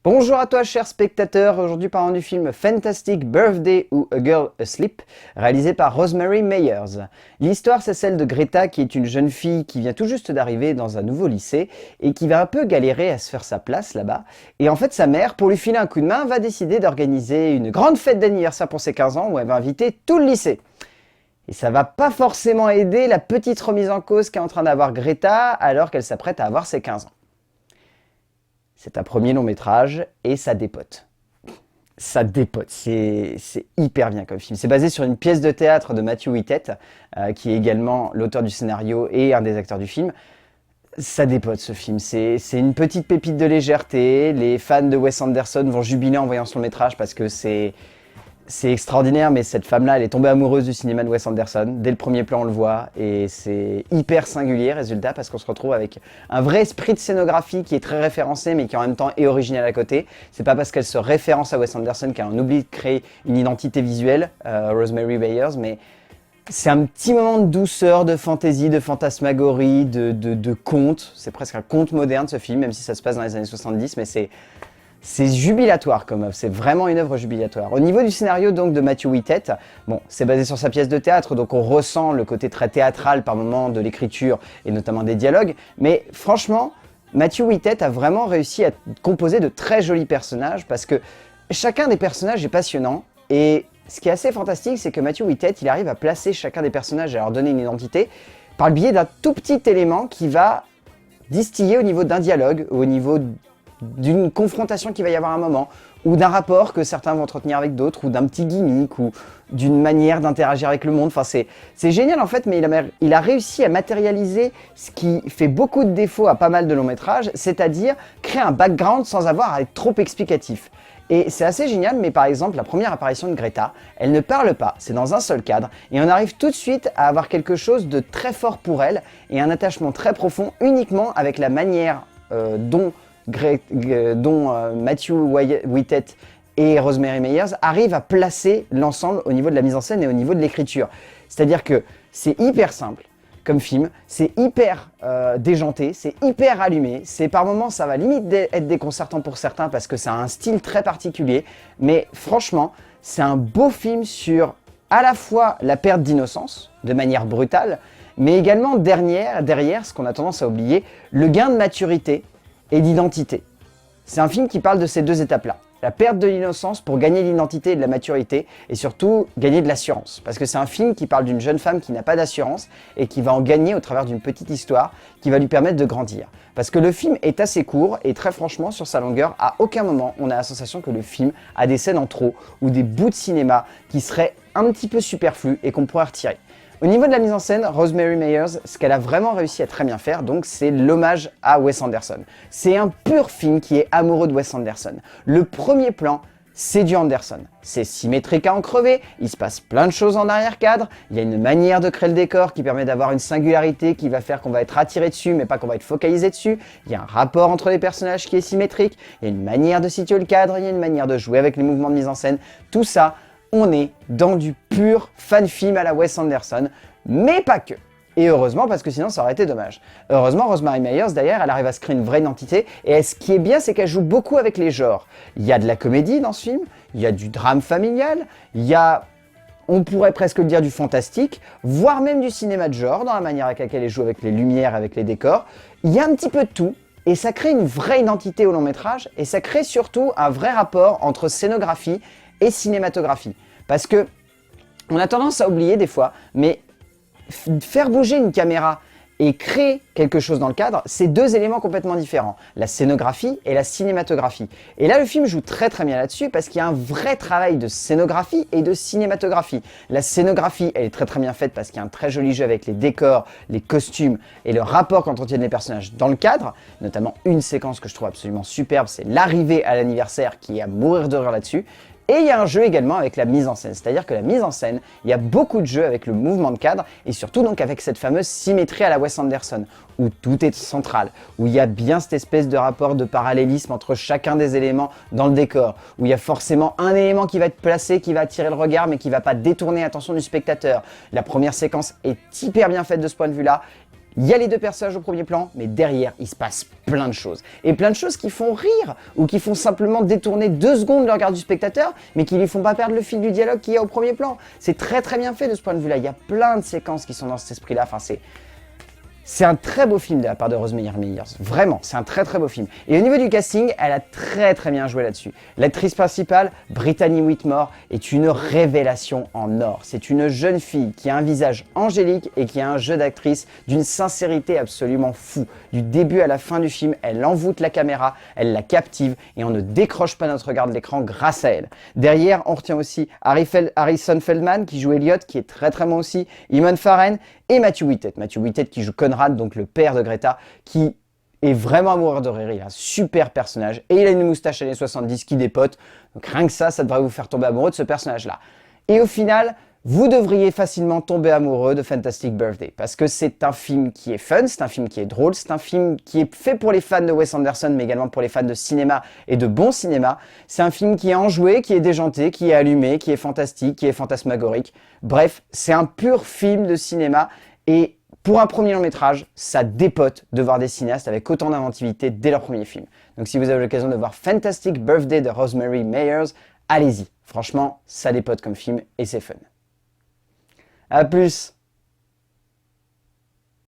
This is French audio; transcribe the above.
Bonjour à toi cher spectateur, aujourd'hui parlons du film Fantastic Birthday ou A Girl Asleep, réalisé par Rosemary Meyers. L'histoire c'est celle de Greta qui est une jeune fille qui vient tout juste d'arriver dans un nouveau lycée et qui va un peu galérer à se faire sa place là-bas. Et en fait sa mère, pour lui filer un coup de main, va décider d'organiser une grande fête d'anniversaire pour ses 15 ans où elle va inviter tout le lycée. Et ça va pas forcément aider la petite remise en cause qu'est en train d'avoir Greta alors qu'elle s'apprête à avoir ses 15 ans. C'est un premier long métrage et ça dépote. Ça dépote, c'est hyper bien comme film. C'est basé sur une pièce de théâtre de Matthew Whitted, qui est également l'auteur du scénario et un des acteurs du film. Ça dépote ce film, c'est une petite pépite de légèreté. Les fans de Wes Anderson vont jubiler en voyant ce long métrage parce que c'est extraordinaire, mais cette femme-là, elle est tombée amoureuse du cinéma de Wes Anderson. Dès le premier plan, on le voit, et c'est hyper singulier, résultat, parce qu'on se retrouve avec un vrai esprit de scénographie qui est très référencé, mais qui en même temps est original à côté. C'est pas parce qu'elle se référence à Wes Anderson qu'elle en oublie de créer une identité visuelle, Rosemary Meyers, mais c'est un petit moment de douceur, de fantaisie, de fantasmagorie, de conte. C'est presque un conte moderne, ce film, même si ça se passe dans les années 70, mais c'est jubilatoire comme œuvre, c'est vraiment une œuvre jubilatoire. Au niveau du scénario donc de Matthew Whitted, bon, c'est basé sur sa pièce de théâtre, donc on ressent le côté très théâtral par moment de l'écriture et notamment des dialogues, mais franchement, Matthew Whitted a vraiment réussi à composer de très jolis personnages parce que chacun des personnages est passionnant et ce qui est assez fantastique, c'est que Matthew Whitted, il arrive à placer chacun des personnages et à leur donner une identité par le biais d'un tout petit élément qui va distiller au niveau d'un dialogue, au niveau d'une confrontation qu'il va y avoir à un moment, ou d'un rapport que certains vont entretenir avec d'autres, ou d'un petit gimmick, ou d'une manière d'interagir avec le monde. Enfin, c'est génial en fait, mais il a réussi à matérialiser ce qui fait beaucoup de défauts à pas mal de longs métrages, c'est-à-dire créer un background sans avoir à être trop explicatif. Et c'est assez génial, mais par exemple, la première apparition de Greta, elle ne parle pas, c'est dans un seul cadre, et on arrive tout de suite à avoir quelque chose de très fort pour elle, et un attachement très profond uniquement avec la manière dont Matthew Whitted et Rosemary Meyers arrivent à placer l'ensemble au niveau de la mise en scène et au niveau de l'écriture. C'est-à-dire que c'est hyper simple comme film, c'est hyper déjanté, c'est hyper allumé, par moments ça va limite être déconcertant pour certains parce que ça a un style très particulier, mais franchement, c'est un beau film sur à la fois la perte d'innocence, de manière brutale, mais également derrière, ce qu'on a tendance à oublier, le gain de maturité et d'identité. C'est un film qui parle de ces deux étapes-là. La perte de l'innocence pour gagner l'identité et de la maturité, et surtout gagner de l'assurance. Parce que c'est un film qui parle d'une jeune femme qui n'a pas d'assurance et qui va en gagner au travers d'une petite histoire qui va lui permettre de grandir. Parce que le film est assez court et très franchement, sur sa longueur, à aucun moment on a la sensation que le film a des scènes en trop ou des bouts de cinéma qui seraient un petit peu superflus et qu'on pourrait retirer. Au niveau de la mise en scène, Rosemary Meyers, ce qu'elle a vraiment réussi à très bien faire, donc c'est l'hommage à Wes Anderson. C'est un pur film qui est amoureux de Wes Anderson. Le premier plan, c'est du Anderson. C'est symétrique à en crever, il se passe plein de choses en arrière-cadre, il y a une manière de créer le décor qui permet d'avoir une singularité qui va faire qu'on va être attiré dessus, mais pas qu'on va être focalisé dessus. Il y a un rapport entre les personnages qui est symétrique, il y a une manière de situer le cadre, il y a une manière de jouer avec les mouvements de mise en scène. Tout ça, on est dans du pur fan film à la Wes Anderson, mais pas que. Et heureusement, parce que sinon ça aurait été dommage. Heureusement, Rosemary Meyers, d'ailleurs, elle arrive à se créer une vraie identité, et ce qui est bien, c'est qu'elle joue beaucoup avec les genres. Il y a de la comédie dans ce film, il y a du drame familial, il y a, on pourrait presque le dire, du fantastique, voire même du cinéma de genre, dans la manière avec laquelle elle joue avec les lumières, avec les décors. Il y a un petit peu de tout, et ça crée une vraie identité au long métrage, et ça crée surtout un vrai rapport entre scénographie et cinématographie. Parce que on a tendance à oublier des fois, mais faire bouger une caméra et créer quelque chose dans le cadre, c'est deux éléments complètement différents. La scénographie et la cinématographie. Et là, le film joue très très bien là-dessus parce qu'il y a un vrai travail de scénographie et de cinématographie. La scénographie, elle est très très bien faite parce qu'il y a un très joli jeu avec les décors, les costumes et le rapport qu'entretiennent les personnages dans le cadre. Notamment une séquence que je trouve absolument superbe, c'est l'arrivée à l'anniversaire qui est à mourir de rire là-dessus. Et il y a un jeu également avec la mise en scène, c'est-à-dire que la mise en scène, il y a beaucoup de jeux avec le mouvement de cadre et surtout donc avec cette fameuse symétrie à la Wes Anderson, où tout est central, où il y a bien cette espèce de rapport de parallélisme entre chacun des éléments dans le décor, où il y a forcément un élément qui va être placé, qui va attirer le regard mais qui ne va pas détourner l'attention du spectateur. La première séquence est hyper bien faite de ce point de vue-là. Il y a les deux personnages au premier plan, mais derrière, il se passe plein de choses. Et plein de choses qui font rire, ou qui font simplement détourner 2 secondes le regard du spectateur, mais qui lui font pas perdre le fil du dialogue qu'il y a au premier plan. C'est très très bien fait de ce point de vue-là. Il y a plein de séquences qui sont dans cet esprit-là. Enfin, c'est un très beau film de la part de Rosemary Meyers. Vraiment, c'est un très très beau film. Et au niveau du casting, elle a très très bien joué là-dessus. L'actrice principale, Brittany Whitmore, est une révélation en or. C'est une jeune fille qui a un visage angélique et qui a un jeu d'actrice d'une sincérité absolument fou. Du début à la fin du film, elle envoûte la caméra, elle la captive et on ne décroche pas notre regard de l'écran grâce à elle. Derrière, on retient aussi Harrison Feldman qui joue Elliot, qui est très très bon aussi, Eamon Farren et Matthew Whitted. Matthew Whitted qui joue Conrad, donc le père de Greta, qui est vraiment à mourir de rire. Il a un super personnage et il a une moustache années 70 qui dépote. Donc rien que ça devrait vous faire tomber amoureux de ce personnage-là. Et au final, vous devriez facilement tomber amoureux de Fantastic Birthday parce que c'est un film qui est fun, c'est un film qui est drôle, c'est un film qui est fait pour les fans de Wes Anderson mais également pour les fans de cinéma et de bon cinéma. C'est un film qui est enjoué, qui est déjanté, qui est allumé, qui est fantastique, qui est fantasmagorique. Bref, c'est un pur film de cinéma et pour un premier long métrage, ça dépote de voir des cinéastes avec autant d'inventivité dès leur premier film. Donc si vous avez l'occasion de voir Fantastic Birthday de Rosemary Meyers, allez-y. Franchement, ça dépote comme film et c'est fun. A plus!